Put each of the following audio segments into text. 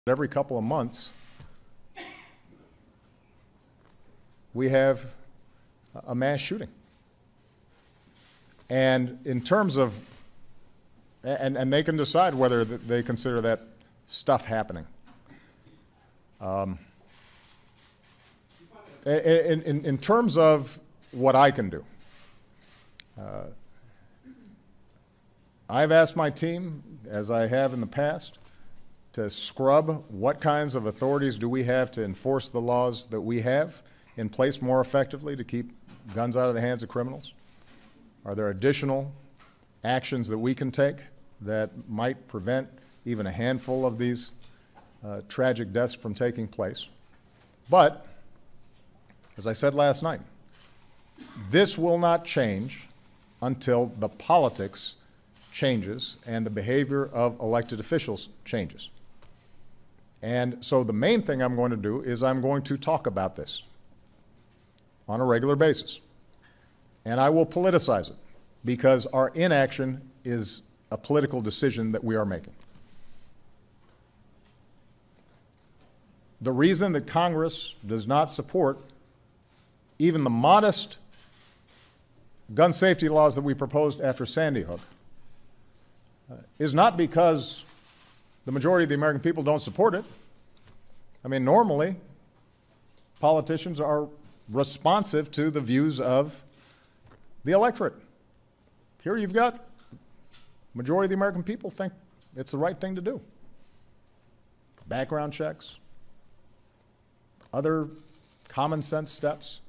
Every couple of months, we have a mass shooting. And in terms of, and they can decide whether they consider that stuff happening. In terms of what I can do, I've asked my team, as I have in the past, to scrub what kinds of authorities do we have to enforce the laws that we have in place more effectively to keep guns out of the hands of criminals? Are there additional actions that we can take that might prevent even a handful of these tragic deaths from taking place? But, as I said last night, this will not change until the politics changes and the behavior of elected officials changes. And so the main thing I'm going to do is I'm going to talk about this on a regular basis. And I will politicize it because our inaction is a political decision that we are making. The reason that Congress does not support even the modest gun safety laws that we proposed after Sandy Hook is not because the majority of the American people don't support it. I mean, normally, politicians are responsive to the views of the electorate. Here you've got the majority of the American people think it's the right thing to do. Background checks, other common sense steps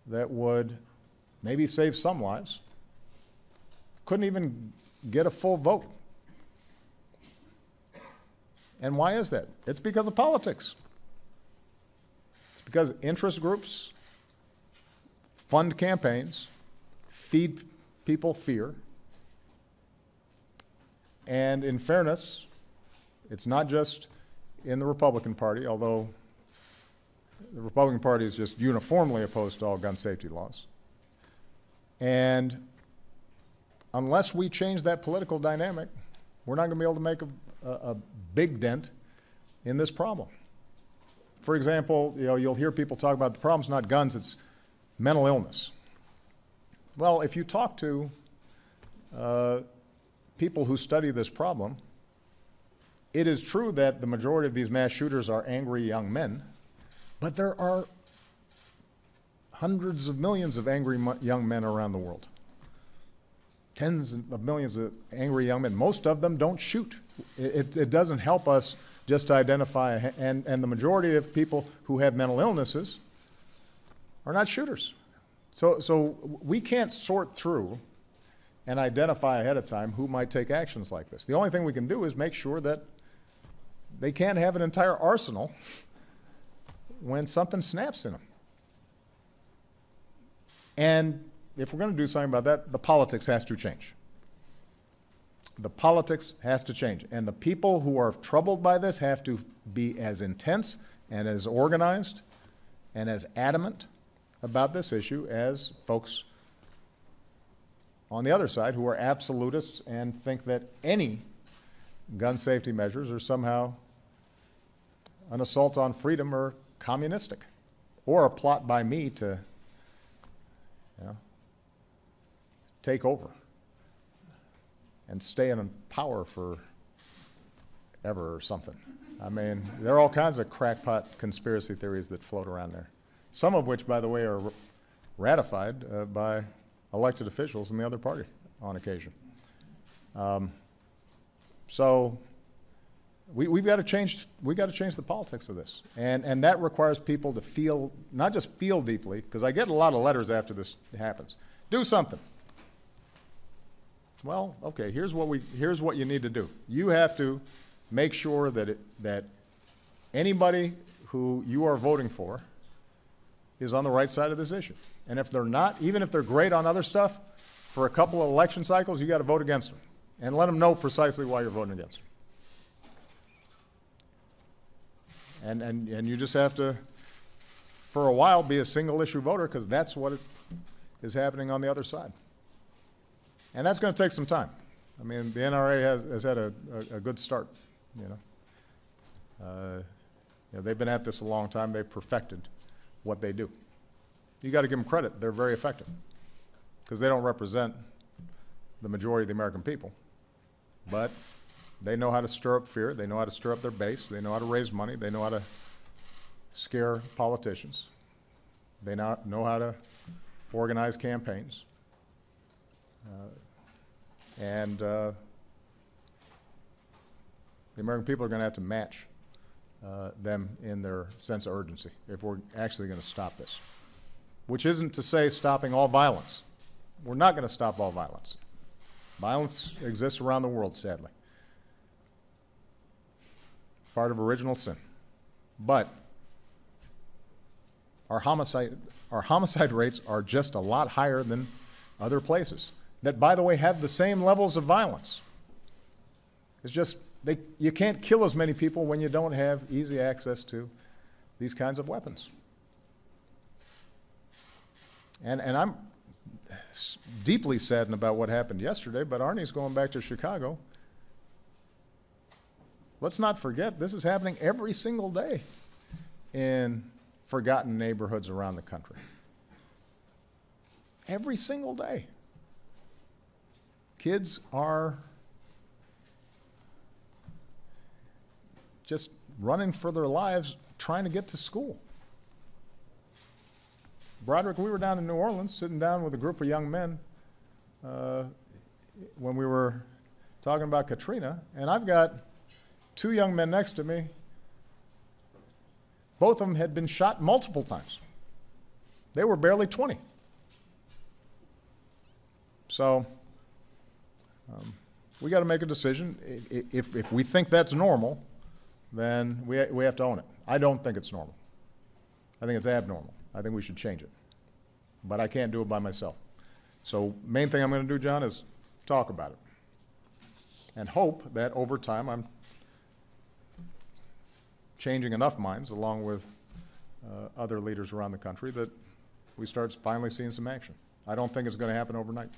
that would maybe save some lives. Couldn't even get a full vote. And why is that? It's because of politics. It's because interest groups fund campaigns, feed people fear, and in fairness, it's not just in the Republican Party, although the Republican Party is just uniformly opposed to all gun safety laws. And unless we change that political dynamic, we're not going to be able to make a big dent in this problem. For example, you'll hear people talk about the problem's not guns, it's mental illness. Well, if you talk to people who study this problem, it is true that the majority of these mass shooters are angry young men, but there are hundreds of millions of angry young men around the world. Tens of millions of angry young men. Most of them don't shoot. It doesn't help us just to identify, and the majority of people who have mental illnesses are not shooters. So we can't sort through and identify ahead of time who might take actions like this. The only thing we can do is make sure that they can't have an entire arsenal when something snaps in them. And if we're going to do something about that, the politics has to change. The politics has to change. And the people who are troubled by this have to be as intense and as organized and as adamant about this issue as folks on the other side who are absolutists and think that any gun safety measures are somehow an assault on freedom or communistic or a plot by me to take over and stay in power forever or something. I mean, there are all kinds of crackpot conspiracy theories that float around there, some of which, by the way, are ratified by elected officials in the other party on occasion. So we've got to change the politics of this, and that requires people to feel, not just feel deeply, because I get a lot of letters after this happens. Do something. Well, okay, here's what you need to do. You have to make sure that anybody who you are voting for is on the right side of this issue. And if they're not, even if they're great on other stuff, for a couple of election cycles, you got to vote against them and let them know precisely why you're voting against them. And you just have to, for a while, be a single issue voter, because that's what is happening on the other side. And that's going to take some time. I mean, the NRA has had a good start, They've been at this a long time. They've perfected what they do. You got to give them credit. They're very effective because they don't represent the majority of the American people. But they know how to stir up fear. They know how to stir up their base. They know how to raise money. They know how to scare politicians. They know how to organize campaigns. The American people are going to have to match them in their sense of urgency if we're actually going to stop this. Which isn't to say stopping all violence. We're not going to stop all violence. Violence exists around the world, sadly. Part of original sin. But our homicide rates are just a lot higher than other places that, by the way, have the same levels of violence. It's just you can't kill as many people when you don't have easy access to these kinds of weapons. And I'm deeply saddened about what happened yesterday, but Arnie's going back to Chicago. Let's not forget, this is happening every single day in forgotten neighborhoods around the country. Every single day. Kids are just running for their lives trying to get to school. Broderick, we were down in New Orleans sitting down with a group of young men when we were talking about Katrina, and I've got two young men next to me. Both of them had been shot multiple times. They were barely 20. So we got to make a decision. If we think that's normal, then we have to own it. I don't think it's normal. I think it's abnormal. I think we should change it. But I can't do it by myself. So main thing I'm going to do, John, is talk about it and hope that over time I'm changing enough minds, along with other leaders around the country, that we start finally seeing some action. I don't think it's going to happen overnight.